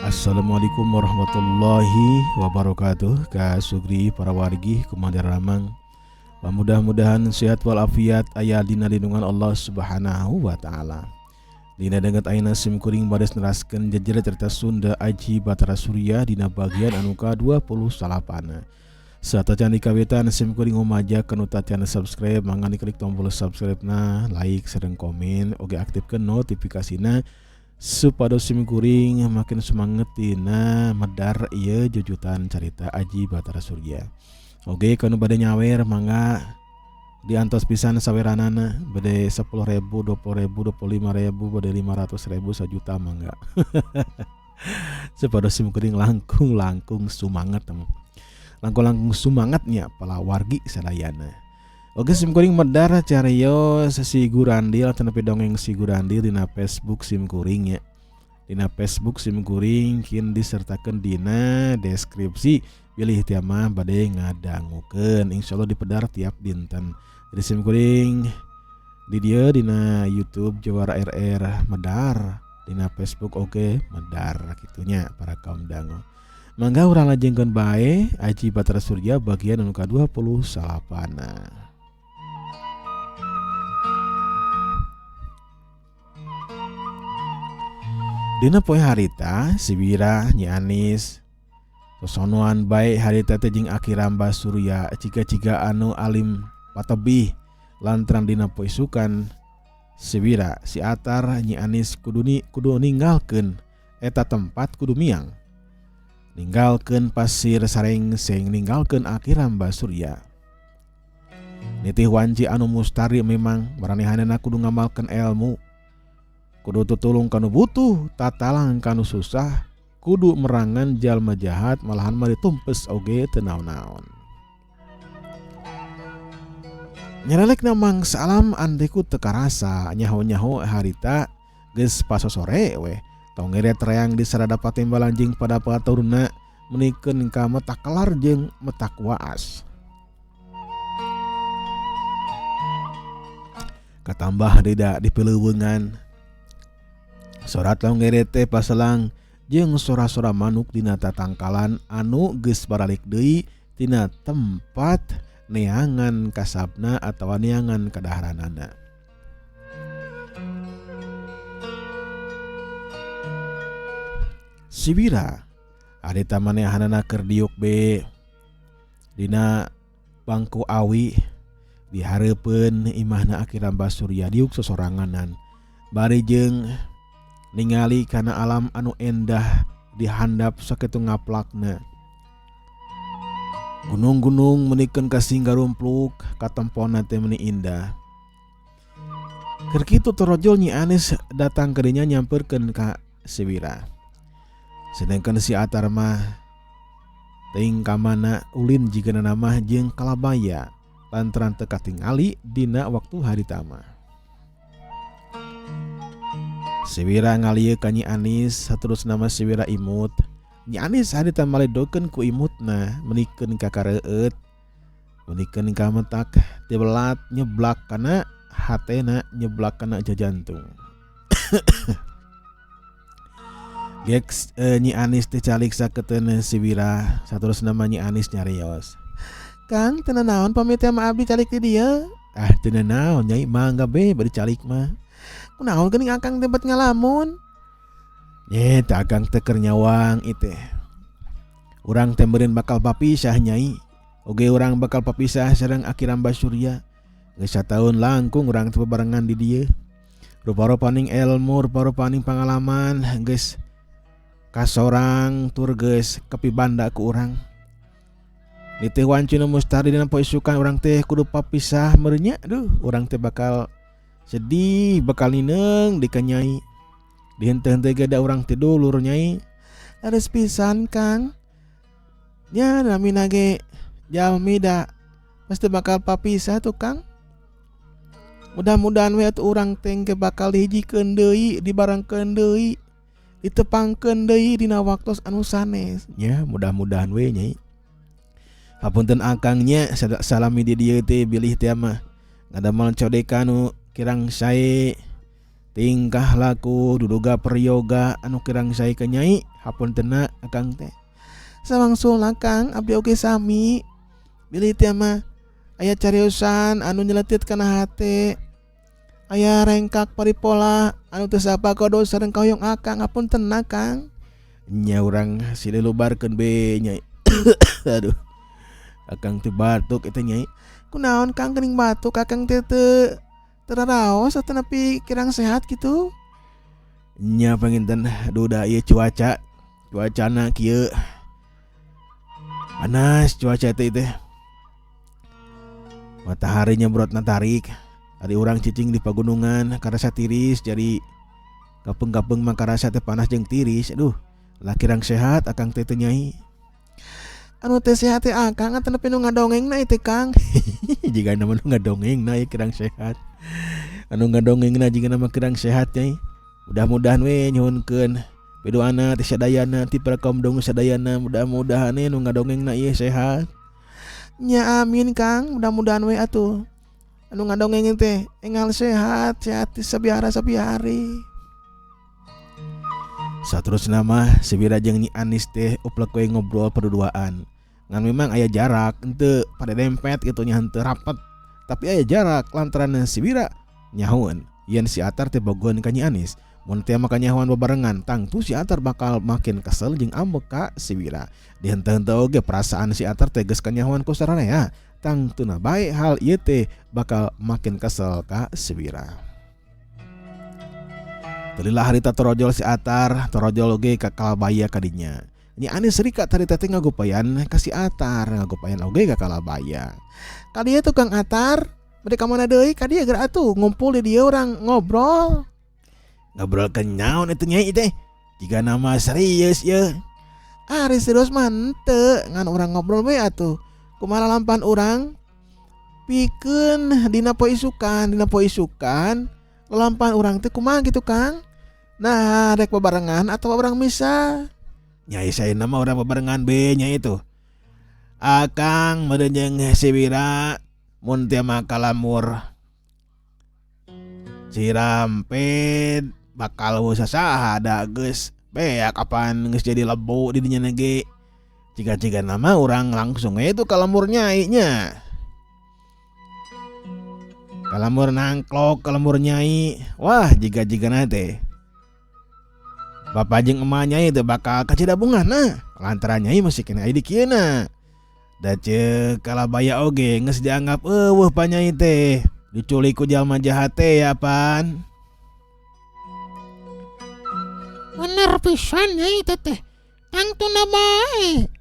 Assalamualaikum warahmatullahi wabarakatuh. Ka sugri para wargi kumandir ramang. Mudah-mudahan sehat walafiat aya dina lindungan Allah Subhanahu wa taala. Dina denget ayeuna sim kuring bades neraskeun jejer cerita Sunda Aji Batara Surya dina bagian anu ka-28. Saat can dikawitan sim kuring umaja kanu tatian subscribe mangga diklik tombol subscribe-na, like, sareng komen, oge aktifkeun notifikasina supados sim kuring makin semangat dina medar ieu jujutan carita Aji Batara Surya. Oge kanu bade nyawer mangga diantos pisan saweranana bade 10.000, 20.000, 25.000, bade 500.000, 1 juta mangga. Supados sim kuring langkung semangat langkung semangatnya pala wargi sadayana. Oke sim kuring medar cariyos si Gurandil tenepi dongeng si Gurandil dina Facebook sim kuring ya. Dina Facebook sim kuring kin disertakeun dina deskripsi pilih tiama bade ngadangukeun insyaallah dipedar tiap dinten. Jadi sim kuring di dieu dina YouTube Jawara RR medar, dina Facebook oke medar kitunya para kaum dangu. Mangga urang lajengkeun bae Aji Batara Surya bagian anu ka-28. Dina poe harita si Wira Nyi Anis sosonoan bae harita teh jeung Aki Ramba Surya ciga-ciga anu alim patebih lantaran dina poe sukan si Wira si Atar Nyi Anis kudu ninggalkeun eta tempat kudu miang. Ninggalkeun pasir sareng seng ninggalkeun Aki Ramba Surya. Nitih wanci anu mustari memang maranehanana kudu ngamalkeun ilmu. Kudu tutulung kanu butuh, tatalang kanu susah, kudu merangan jalma jahat malahan mah ditumpes oge teu naon-naon. Nyarelekna mangsa alam andeku teu karasa nyaho-nyaho harita geus pasosore we. Tong ngeret reang di sarada patimbalan jeung pada paturna menikeun ka metak kelar jeung metak waas. Katambah deda dipeleuweungan sorat laungeret teh paselang jeung sora-sora manuk dina tatangkalan anu geus baralik deui tina tempat neangan kasabna atawa neangan kadaharanana. Si Wira harita manehanana keur diuk be dina bangku awi dihareupeun imahna Aki Ramba Surya diuk sosoranganan bari jeung ningali kana alam anu endah dihandap sakitu ngaplakna. Gunung-gunung menikeun ka singgarumpluk katemponna teh meuni indah. Keur kitu torojol Nyi Anis datang ka dinya nyampeurkeun ka si Wira. Sedengkeun si Atar mah teuing ka mana ulin jigana mah jeung kalabaya lantaran teu katingali dina waktu harita mah. Si Wira ngalieu ka Nyi Anis saterus nama si Wira imut. Nyi Anis harita maledokeun ku imutna menikeun ka kareueut, menikeun ka metak tibelat nyeblak kana hatena nyeblak kana jajantung. Geks Nyi Anis teh calik saketeun si Wira saterus nama Nyi Anis nyarios. Kang teu naon pamit sama abdi calik di dieu. Ah teu naon Nyai mangga be bari calik mah. Kunaon geuning akang tempat ngalamun? Nyeta akang teu keur nyawang ieu teh. Urang teh meureun bakal papisah Nyai. Oge urang bakal papisah sareng Aki Ramba Surya. Geus sataun langkung urang teh bebarengan di dieu. Rupa-rupaning ilmu, rupa-rupaning pangalaman geus kasorang tur geus kapibanda ku urang. Nitih wanci nu mustari dina poe sukan urang teh kudu papisah meureun nya. Duh, urang teh bakal sedih bakal nineng di ka Nyai. Dihenteu-henteu ge da urang teh dulur Nyai. Leres pisan Kang. Nya namina ge jalmi da pasti bakal papisah tuh Kang. Mudah-mudahan we atuh urang teh ge bakal dihijikeun deui, dibarengkeun deui, ditepangkeun deui dina waktos anu sanes. Nya mudah-mudahan we Nyai. Hapunten akang nya salami di dieu teh bilih teh mah ngadamel codekan nu kirang sae tingkah laku duduga peryoga anu kirang saya ke Nyai hapuntenna akang teh. Sawangsul Kang abdi oge sami. Bilih teh mah aya cariosan anu nyeletit kana hate. Aya rengkak paripola anu teu sapa kodo sareng kahoyong akang hapuntenna Kang. Nya urang silelubarkeun be Nyai. Aduh. Akang teh batuk eta Nyai. Kunaon Kang geuning batuk akang teh teu teraraos atau nepi kirang sehat gitu? Nya panginten duda ieu cuacana kieu panas cuaca teh. Matahari nyembrotna tarik. Ari urang cicing di pagunungan karasa tiris jadi kapeng-kapeng mah karasa teh panas jeung tiris. Aduh, lah kirang sehat akang teh Nyai. Anu teh sehat teh akang atuh nepi nu ngadongengna ieu teh Kang. Jiga nama nu ngadongengna ieu kirang sehat. Anu ngadongengna jiga nama kirang sehat Nyai. Mudah-mudahan we nyuhunkeun pidoana ti sadayana ti para kaum dongu sadayana, mudah-mudahan nu ngadongengna ieu sehat. Nya amin Kang, mudah-mudahan we atuh. Anu ngadongeng teh enggal sehat ti sabiara-sabiari. Saterusna mah si Wira jeung Nyi Anis teh uplek we ngobrol perduaan. Ngan memang aya jarak henteu pada dempet kitu nya henteu rapet. Tapi aya jarak lantaran si Wira nyahoeun yen si Atar teh bogohan ka Nyi Anis. Mun teh mah kanyahoan bebarengan tangtu si Atar bakal makin kesel jeung ambek ka si Wira. Di henteu-henteu oge perasaan si Atar teh geus kanyahoan ku saranea. Tangtuna bae hal ieu teh bakal makin kesel ka si Wira. Telilah harita torojol si Atar, torojol oge ka Kalabaya kadinya. Nyi Anis rika harita teh ngagupayan ka si Atar, ngagupayan oge ka Kalabaya. Kadieu tukang Atar, bade ka mana deui? Kadieu geura atuh ngumpul di dieu urang ngobrol. Ngobrol ke naon itu Nyai teh? Jiga nama serius ye. Ari serius mah henteu, ngan urang ngobrol we atuh. Kumaha lampan urang pikeun dina poe isukan, lampan urang teh kumaha gitu Kang? Nah, rek bebarengan atau orang misah? Nyai saya nama orang bebarengan be nya itu. Akang meureun jeung si Wira mun teu mah kalamur Cirampet bakal saha da geus beak kapan geus jadi lebu di dinya ge. Jika nama orang langsung itu kalamur Nyai nya. Kalamur nangklok, kalamur Nyai. Wah, jika teh Bapak jeung emak Nyai teh bakal kacidabunganna lantaran Nyai masih kena aya di kieuna. Da ceuk Kalabaya oge geus dianggap eueuh pa Nyai teh. Diculik ku jalma jahat teh ya pan. Bener pisan Nyai teh. Tangtuna bae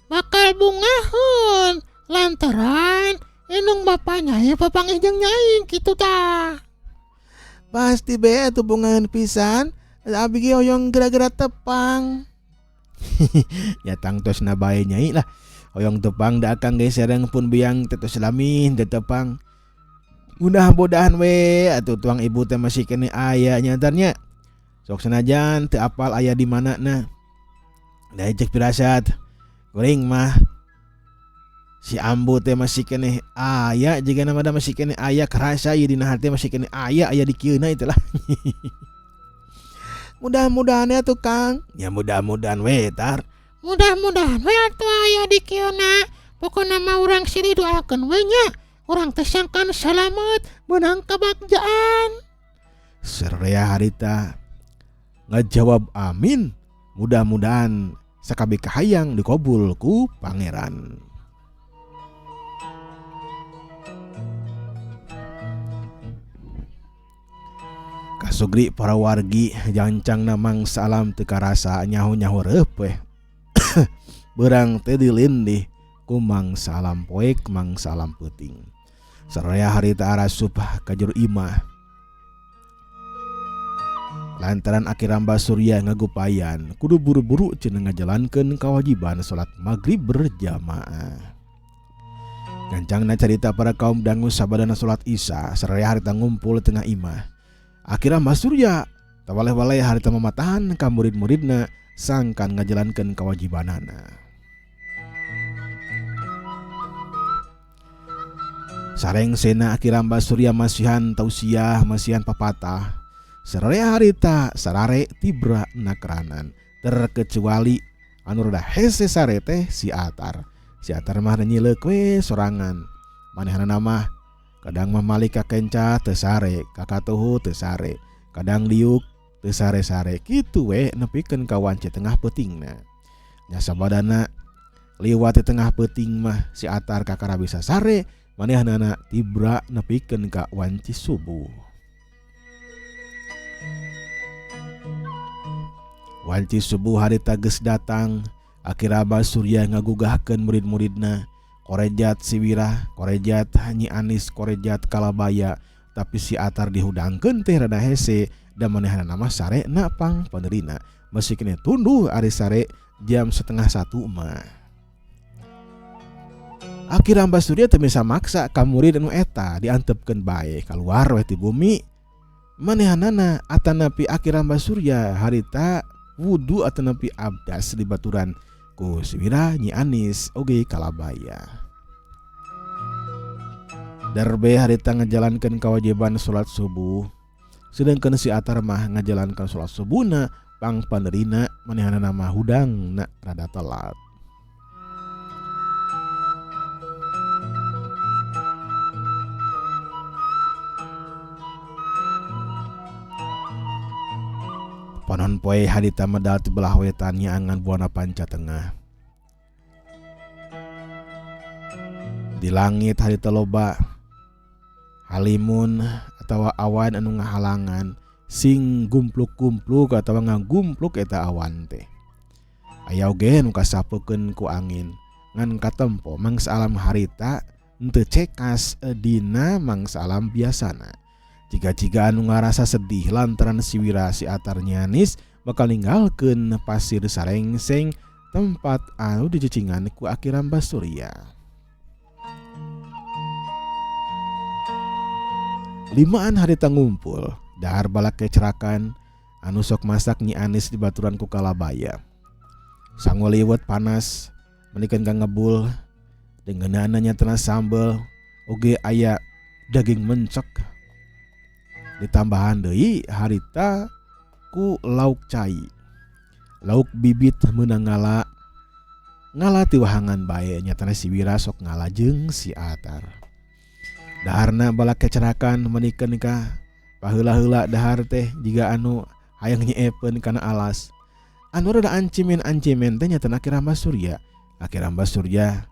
bakal bungaheun lantaran enung bapak Nyai papanggih jeung Nyai kitu tah. Pasti be atuh bungaheun pisan. Abi ge hoyong geura-geura tepang. Ya tangtosna bae Nyai lah. Hoyong tepang da akang ge sareng pun biang tetos lamin da tepang. Mudah-mudahan we atuh tuang ibu teh masih kene aya nyadarnya. Sok sanajan teu apal aya di manana. Da cek pirasat. Kuring mah si Ambu teh masih kene aya jiga nama da masih kene aya karasa ieu dina hati masih kene aya di kieuna itulah. Mudah-mudahan ya tuh Kang. Ya mudah-mudahan we tar. Mudah-mudahan we atuh aya di kieuna. Pokona mah urang siri doakeun we nya. Urang teh sangkan salamet meunang kabagjaan. Serea harita ngajawab amin. Mudah-mudahan sakabeh kahayang dikabul ku pangeran. Kasugri para wargi jancang namang salam teu karasa nyaho-nyaho reup we. Beurang teh dilindih ku mang salam poek mang salam peuting. Saraya harita arasup ka jero imah. Lantaran akiramba surya ngagupayan kudu buru-buru cenah ngajalankeun kawajiban salat maghrib berjamaah. Gancangna carita para kaum dangu sabadana salat Isya saraya harita ngumpul tengah imah. Akhirnya Mbah Surya tawaleh-waleh harita mamatahan ka murid-muridna sangkan ngajalankeun kawajibanana. Sareng sena akhirnya Mbah Surya masihan tausiah masihan papatah Sarare harita sarare tibra nakeranan terkecuali anu rada hese sare teh si Atar. Si Atar mah nyileuk we sorangan. Manehna mah kadang mah malik ka kenca teu sare, ka katuhu teu sare, kadang liuk teu sare-sare kitu we nepikeun ka wanci tengah peutingna. Nya sabadana liwat di tengah peuting mah si Atar kakara bisa sare, manehna tibra nepikeun ka wanci subuh. Wanci subuh harita geus datang, akhirnya Abah Surya ngagugahkeun murid-muridna, korejat si Wira, korejat Nyi Anis, korejat Kalabaya, tapi si Atar dihudangkeun teh rada hese, da manehna mah sare na pang panerina. Masih kene tunduh ari sare jam 12:30 mah. Akhirnya Abah Surya teu bisa maksa ka murid anu eta diantepkeun bae kaluar we ti bumi. Manehanana atanapi akhirnya Abah Surya harita wudu atanapi abdas di baturan ku si Wira, Nyi Anis oge Kalabaya. Darbe harita ngajalankeun kewajiban salat subuh, sedangkan si Atar mah ngajalankeun salat subuhna pang panerina manehanana mah hudangna rada telat. Panon poe harita medal ti belah wetan nyaangan buana panca tengah. Di langit harita loba halimun atawa awan anu ngahalangan sing gumpluk-gumpluk atawa ngagumpluk eta awan teh. Aya oge nu kasapukeun ku angin ngan katempo mangsa alam harita henteu cekas dina mangsa alam biasana. Jika anu ngarasa sedih lantaran si Wira si Atar Nyi Anis bakal ninggalkeun pasir sarengseng tempat anu dicecingan ku akhirnya Abah Surya. 5an harita ngumpul dahar balak kecerakan anu sok masak Nyi Anis di baturan ku Kalabaya. Sanggul liwet panas menikeun ka ngebul dengeunana nyatana sambel oge aya daging mencek. Ditambahan deui harita ku lauk cai, lauk bibit meunang ngala ti wahangan bae nyatana si Wira sok ngala jeung si Atar. Daharna balak kecerakan menikeun ka paheula-heula dahar teh jiga anu hayang nyeepeun kana alas. Anu rada ancimen-ancimen teh nyatana akhirnya Abah Surya. Akhirnya Abah Surya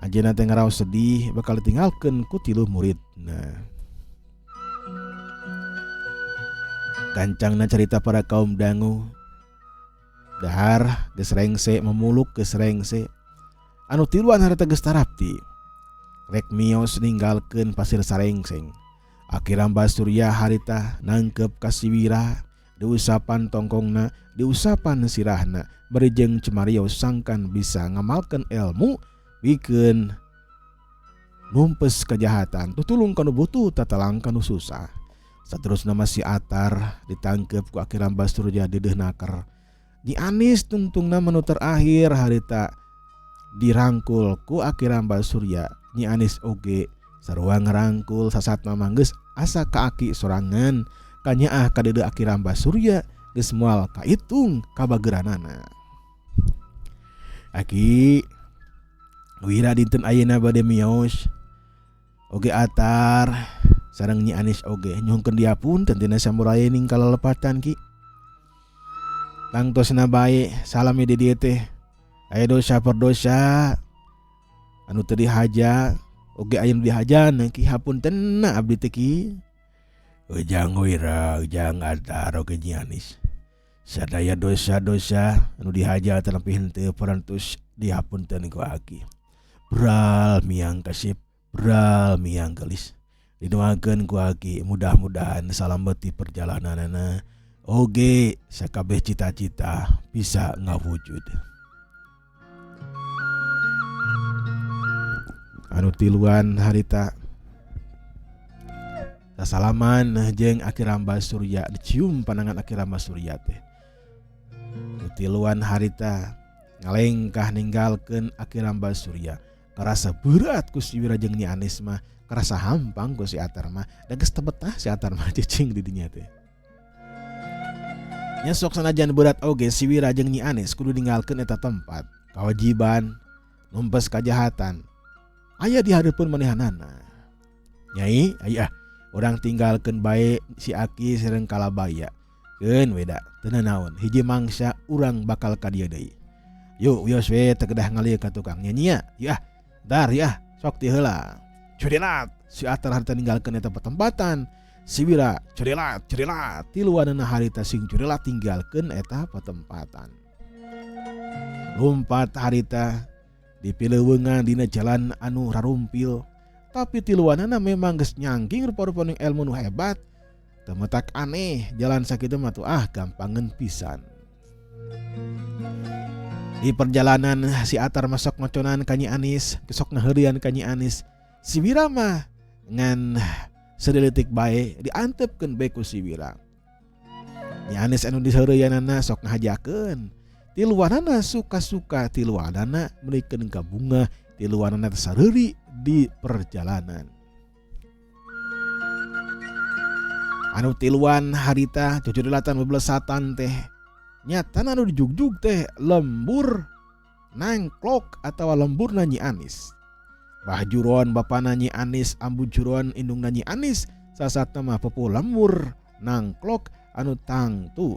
ajeuna teh ngaraos sedih bakal ditinggalkeun ku 3 muridna. Kancangna cerita para kaum dangu dahar geus rengse memuluk geus rengse anu tiluan harita geus tarapti rek mios ninggalkeun pasir sarengseng. Akhirnya Abah Surya harita nangkep ka si Wira diusapan tongkongna diusapan sirahna bari jeung cemarios sangkan bisa ngamalkeun ilmu pikeun numpes kejahatan tutulung kanu butuh tatalang kanu susah. Saterusna si Atar ditangkep ku akhirnya Abah Surya dedeh naker. Nyi Anis tungtungna menu terakhir harita dirangkul ku akhirnya Abah Surya. Nyi Anis oge sarua ngarangkul sasatna mah geus asa kaaki sorangan kanyaah ka dedeh akhirnya Abah Surya geus moal kaitung kabageranana. Aki Wira dinten ayeuna bade miyos oge Atar sareng Nyi Anis oge nyuhkeun diapunten tina samurai ning kalelepatan ki. Tangtosna bae salami di dieu teh aya dosa perdosa anu teu dihaja oge aya nu dihajan ki hapuntenna abdi teh ki. Ujang Wira ujang Atar oge Nyi Anis. Sadaya dosa-dosa anu dihaja tapi henteu parantos dihapunten ku aki. Bral miang kasip, bral miang gelis. Didoakeun ku aki mudah-mudahan salameti perjalananana oge sakabeh cita-cita bisa ngawujud. Anu tiluan harita sasalaman jeung akhirnya Abah Surya dicium pandangan akhirnya Abah Surya teh. Anu tiluan harita ngalengkah ninggalkeun akhirnya Abah Surya karasa berat ku si Wira jeung Nyi Anis mah. Kerasa hampang ku si Atar mah da geus teu betah si Atar mah cicing di dinya teh. Nya sok sanajan berat oge si Wira jeung Nyi Anis kudu ninggalkeun eta tempat. Kawajiban numpes kajahatan aya di hareupeun manehanana. Nyai, aya urang tinggalkeun bae si Aki sareng Kalabaya. Keun weda teu naon, hiji mangsa urang bakal ka dieu deui. Yuk wios we teu kedah ngalieu ka tukang nyanyi ya. Yah, dar ya, sok ti heula. Cudelat, si Atar harita ninggalkeun eta patempatan. Si Wira cudelat, tiluanana harita sing cudelat tinggalkeun eta patempatan. Lumpat harita dipileuweungan dina jalan anu rarumpil, tapi tiluanana memang geus nyangging rupa-rupana ilmu nu hebat. Teu metak aneh, jalan sakitu mah tuh gampangeun pisan. Di perjalanan si Atar masuk ngoconan ka Nyi Anis, besok ngaheurian ka Nyi Anis. Si Wira mah ngan sedeutik bae diantepkeun bae ku si Wira. Nyi Anis anu diheureuyanana sok ngahajakeun. Tiluanana suka-suka, tiluanana meulikeun ka bunga, tiluanana sareuri di perjalanan. Anu tiluan harita cucurlatan bebelesatan teh nyatana anu dijugjug teh lembur nangklok atawa lemburna Nyi Anis. Bah Juron bapana Nyi Anis, ambu Juron indungna Nyi Anis, sasatna mah pupuh lembur nangklok anu tangtu.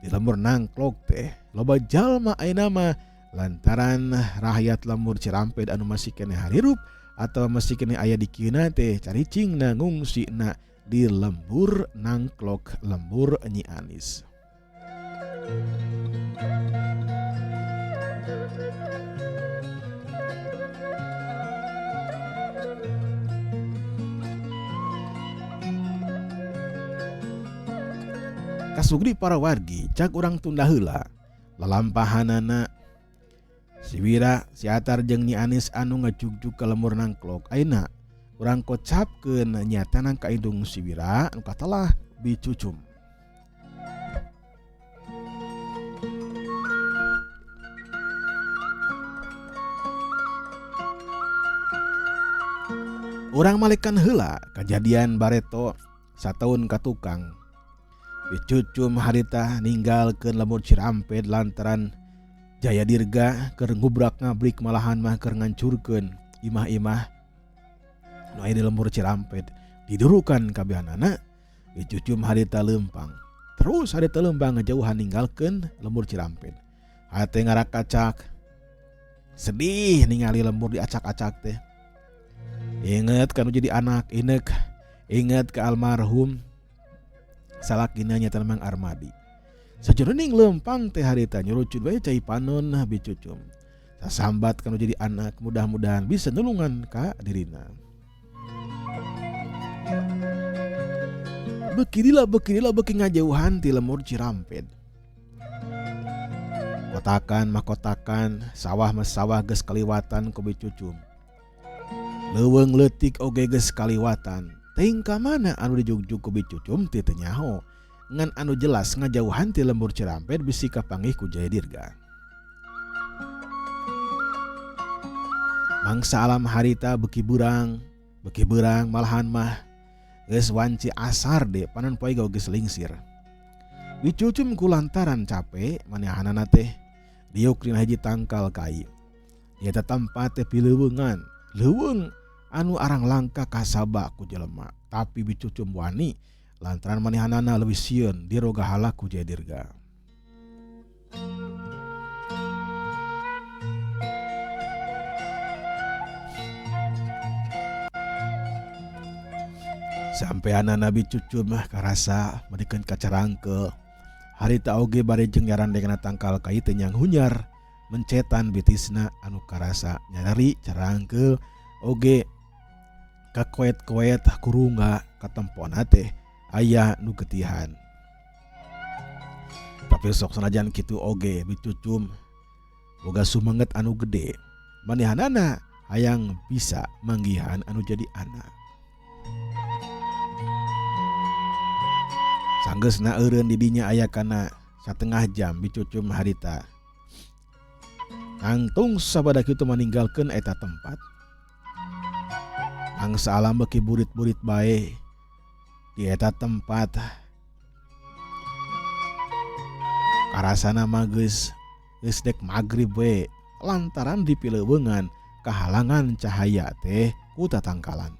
Di lembur nangklok teh loba jalma ayeuna mah lantaran rakyat lembur Ciramped anu masih kene harirup atawa masih kene aya di kieuna teh caricingna ngungsina di lembur nangklok lembur Nyi Anis. Kasugri para wargi cak urang tunda heula lalampahanana si Wira, si Atar jeung Nyi Anis anu ngajugjug ka lembur nangklok. Ayeuna urang kocapkeun nyatana ka indung si Wira anu katelah bicucum. Urang malekan heula kajadian bareto sataun ka tukang. Bicucum harita ninggalkeun lembur Ciramped lantaran Jaya Dirga keur ngubrak ngabrik malahan mah keur ngancurkeun imah-imah nu aya di lembur Ciramped. Didurukan kabehanana Bicucum harita lempang. Terus harita lempang ngajauhan ninggalkeun lembur Ciramped. Hate ngarakacak sedih ningali lembur diacak-acak teh. Inget kanu jadi anak inek, inget ke almarhum salakina nyata Mang Armadi. Sajroning lempang teh harita nyurucun bae cai panon Bicucum. Sasambat kanu jadi anak, mudah-mudahan bisa nulungan ka dirina. Bekirilah beki ngajauhan ti lembur Ciramped. Kotakan mahkotakan, sawah mas sawah geus kaliwatan ku Bicucum. Leuweung leutik oge geus kaliwatan. Teuing ka mana anu dijugjug ku Bicucum teu teu nyaho. Ngan anu jelas ngajauhan ti lembur Ciramped bisi kapanggih ku Jaya Dirga. Mangsa alam harita beki beurang malahan mah geus wanci asar de panon poe geus lingsir. Bicucum kulantaran capek manehanana teh diuk dina hiji tangkal kai. Di eta tempat teh pileuweungan, leuweung anu arang langka kasaba ku jelema, tapi Bicucum wani lantaran manehanana leuwih sieun dirogahala ku Jaya Dirga. Sampeanana Bicucum karasa medikeun kacarangkeul. Harita oge bari jeung nyarandengna tangkal kai teh nyang hunyar mencetan bitisna anu karasa nyari carangkeul oge kakoet-koet kurunga katempona teh aya nu getihan. Tapi sok sanajan kitu oge Bicucum boga sumanget anu gede. Manehanana hayang bisa manggihan anu jadi anak. Sanggeusna eureun di dinya aya kana satengah jam Bicucum harita nangtung sabada kitu maninggalkeun eta tempat. Angsa alam beki burit-burit bae di eta tempat. Parasana mah geus dek magrib we lantaran dipileuweungan kahalangan cahaya teh ku tatangkalan.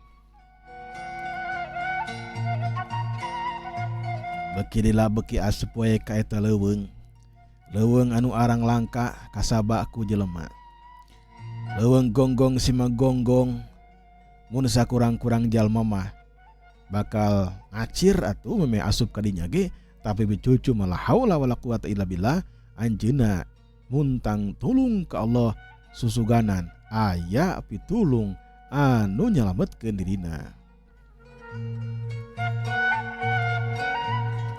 Beki dila beki asup we ka eta leuweung. Leuweung anu arang langka kasaba ku jelema. Leuweung gonggong sima gonggong mun sakurang-kurang jalma mah bakal ngacir atuh meme asup ka dinya ge, tapi bicucu malah haula wala quwata illa billah anjeunna muntang tulung ka Allah susuganan aya pitulung anu nyalametkeun dirina.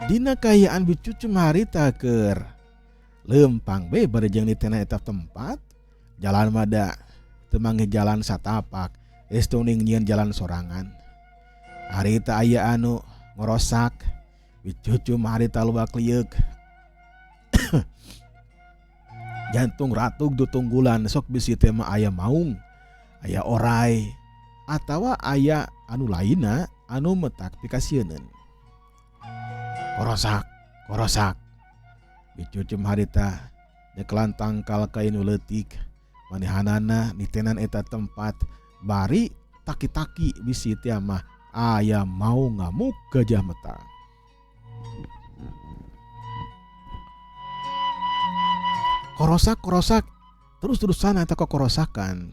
Dina kaayaan bicucu harita keur lempang be bari jeung ditena eta tempat jalan mada teu mangeh jalan satapak estung nyieun jalan sorangan. Harita aya anu ngorosak bicucu harita loba kliyeuk jantung ratug dutunggulan sok bisi teh mah aya maung aya orai atawa aya anu lainna anu metak pikasieun. Korosak bicucum harita nyekelan tangkal kain leutik manehanana nitenan eta tempat bari taki-taki bisi teh mah aya mau ngamuk gajah mata. Korosak terus-terusan eta kokorosakan.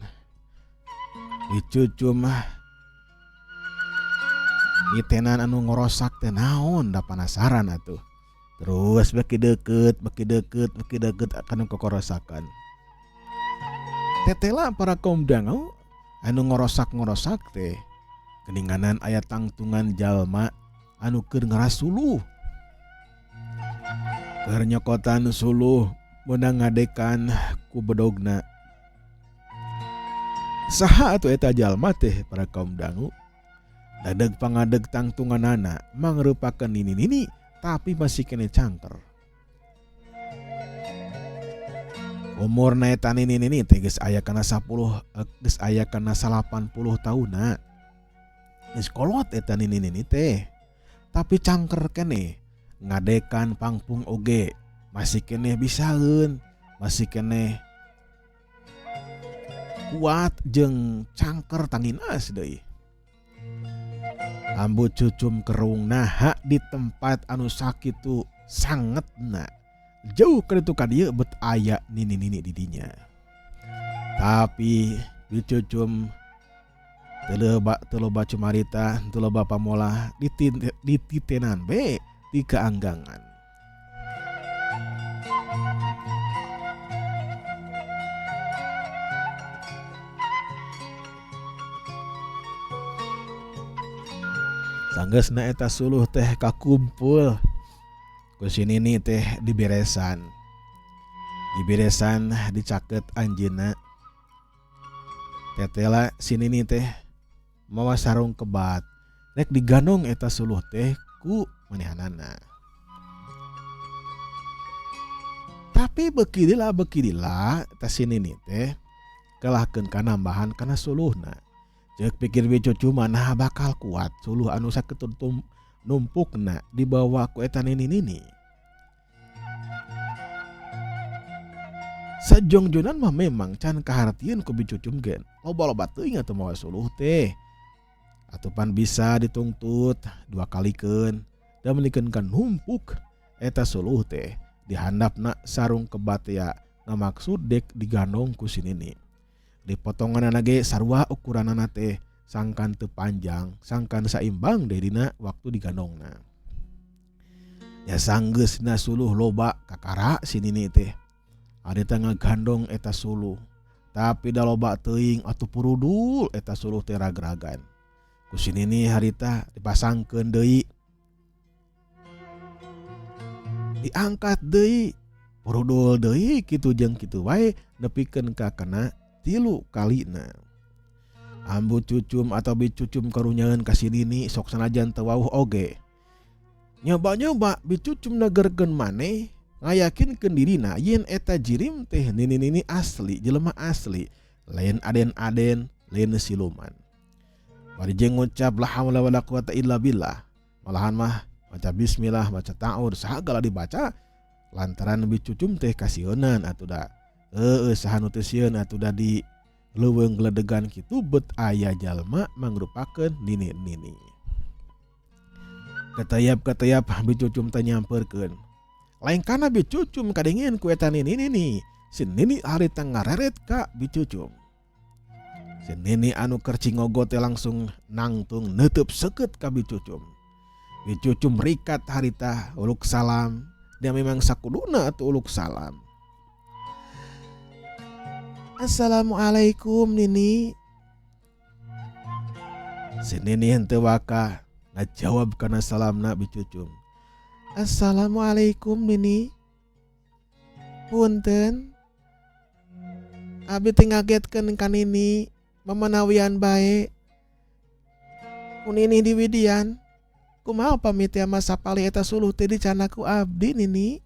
Bicucum nitenan anu ngorosak teh naon da penasaran atuh. Terus beki deket akan kokorosakan. Tetela para kaum dangau anu ngorosak teh keninganan aya tangtungan jalma anu keur ngarasuluh. Keur nyokotan suluh meunang ngadekan ku bedogna. Saha atuh eta jalma teh para kaum dangu? Dadeg pangadeg tangtunganana mangrupakeun nini-nini tapi masih kene cangker. Umurna eta nini-nini teh geus aya kana 10 geus aya kana 80 tauna. Geus kolot eta nini-nini teh. Tapi cangker kene ngadekan pangpung oge masih kene bisaeun, masih kene kuat jeung cangker tanginas deui. Ambu cucum kerung naha di tempat anu sakitu sangetna jauh kitu ka dieu bet aya nini-nini di dinya. Tapi bicucum teu loba cumarita, teu loba pamolah dititenan be di keanggangan. Sanggeusna eta suluh teh kakumpul ku sinini teh di beresan dicaket anjeunna. Tetela sinini teh mawa sarung kebat rek digandong eta suluh teh ku manehanana. Tapi beki dila eta sinini teh kelahkeun kanambahan kana suluhna. Cek pikir bicucu mana bakal kuat suluh anu sakitu numpukna dibawa ku eta nini-nini. Sajongjonan mah memang can kahartieun ku bicucum gen. Loba-loba teuing atuh mawa suluh teh. Atupan bisa ditungtut 2 kalikeun da menikeun kan numpuk eta suluh teh dihandapna sarung kebat ya ngamaksud dek digandong ku sinini. Di potonganana ge sarua ukuranana teh sangkan teu panjang, sangkan saimbang deui dina waktu digandongna. Ya sanggeusna suluh loba kakara sinini teh. Harita ngagandong eta suluh, tapi da loba teuing atuh purudul eta suluh teh rag-ragan. Ku sinini harita dipasangkeun deui. Diangkat deui, purudul deui kitu jeung kitu wae nepikeun ka kana 3 kalina. Ambu cucum atau bicucum karunyaeun ka sinini sok sanajan teu wauh oge. Nyoba-nyoba bicucum negerkeun maneh ngayakinkeun dirina yen eta jirim teh nini-nini asli, jelema asli, lain aden-aden, lain siluman. Bari jeung ngucap la haula wala quwata illa billah, malahan mah maca bismillah, maca ta'awud, sagala dibaca lantaran bicucum teh kasieunan atuh da saha nu teu sieun atuh da di leuweung gledegan kitu bet aya jalma mangrupakeun nini-nini. Katayap bicucum teh nyamperkeun. Lain kana bicucum kadengeun ku eta nini-nini. Si nini harita ngareret ka bicucum. Si nini anu keur cingogo teh langsung nangtung neuteub seukeut ka bicucum. Bicucum rikat harita uluk salam. Dia memang sakuduna atuh uluk salam. Assalamualaikum Nini. Si Nini henteu waka ngajawab kana salamna bicucum. Assalamualaikum Nini. Punten. Abi teh ngagetkeun ka Nini mamanawian bae. Ku Nini di Widian. Kumaha pamit ya masa pali eta suluh teh dicana ku abdi Nini.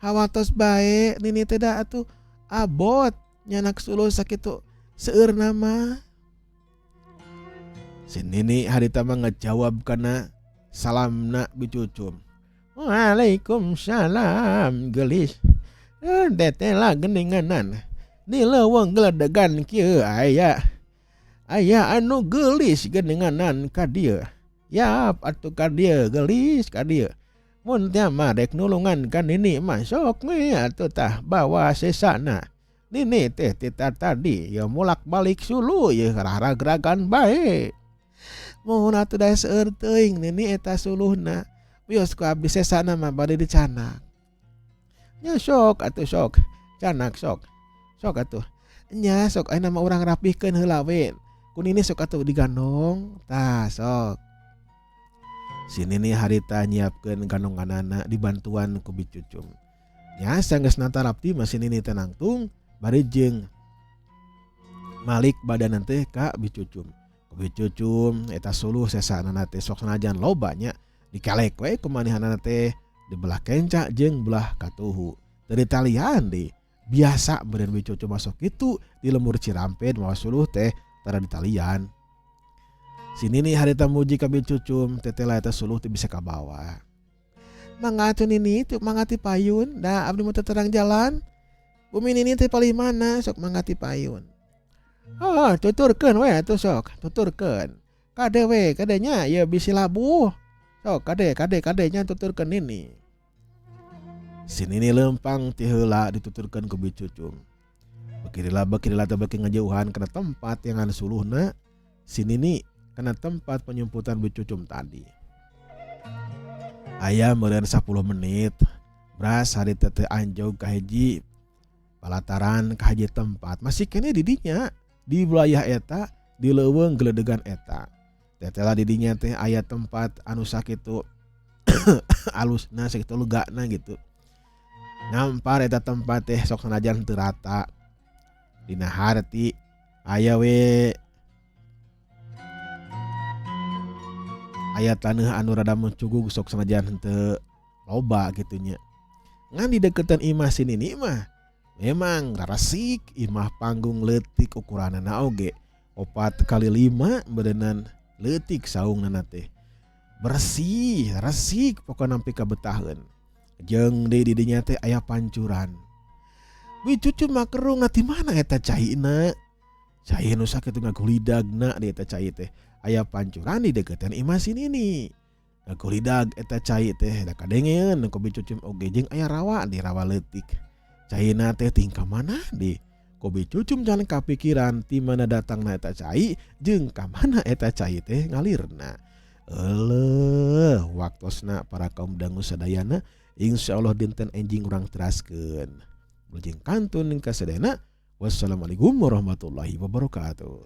Hawatos bae Nini teh da atuh abot nyanak suluh sakitu seueur nama. Si Nini harita mah ngajawab kana salamna bicucum. Waalaikumsalam gelis. Detela geninganan. Di leuweung gledegan kieu aya anu gelis geninganan ka dieu. Yap atuh ka dieu gelis ka dieu. Mun teh mah rek nulungan ka Nini mah sok we atuh tah bawa sesana. Nini teh tita tadi ya mulak-balik suluh ye raragragan bae. Mun atuh da seueur teuing Nini eta suluhna. Wios ku abdi sesana mah bade dicanak. Nya sok atuh sok. Canak sok. Sok atuh. Nya sok ayeuna mah urang rapihkeun heula we. Ku Nini sok atuh digandong. Tah sok. Si Nini harita nyiapkeun gandonganana dibantuan ku bicucum. Nya sanggeus nantarap ti mah si Nini teh nangtung bari jeung malik badan teh ka bicucum. Ku bicucum eta suluh sesanana teh sok sanajan loba nya dikalek we kumanihanana teh di belah kenca jeung belah katuhu. Teu ditalian deui. Biasa beureun bicucum masuk kitu di lemur Ciramped mawa suluh teh tara ditalian. Si Nini harita muji ka bicucum tetela eta suluh teh bisa kabawa. Mangga atuh Nini teu mangga ti payun da abdi mah teu terang jalan. Bumi Nini teh paling mana sok mangga ti payun. Oh, tuturkeun we atuh sok, tuturkeun. Kade we, kadenya ye bisi labuh. Sok kade nya tuturkeun Nini. Si Nini lempang ti heula dituturkeun ku bicucum. Bakirilah teh beki ngajauhan kana tempat yang anu suluhna. Si Nini kana tempat penyumputan bicucum tadi. Aya meureun 10 menit. Bras harita teh anjog ka hiji palataran ka hiji tempat. Masih kene di dinya di wilayah eta di leuweung gledegan eta. Tetela di dinya teh aya tempat anu sakitu alusna sakitu legana gitu. Ngampar eta tempat teh sok sanajan teu rata. Dina harti aya we aya taneuh anu rada mencugug sok sanajan teu loba kitu nya. Ngan di deketan imah si Nini mah memang rasik imah panggung leutik ukuranana oge 4x5 berenang leutik saungnana teh. Bersih, resik pokona nepi ka betaheun. Jeung deui di dinya teh aya pancuran. Bicucum mah kerung ngati mana eta caina. Cai nu sakitu ngagulidagna di eta cai teh. Aya pancuran di deketan imah si Nini. Ngagulidag eta cai teh da kadengeun ku bicucum oge jeung aya rawa di rawa leutik. Caina teh tingkah mana di ku bicucum jalan kapikiran ti mana datangna eta cai jeung ka mana eta cai teh ngalirna. Eleuh waktosna para kaum dangu sadayana insyaallah dinten enjing urang teraskeun. Lujeng kantun ka sadayana. Wassalamualaikum warahmatullahi wabarakatuh.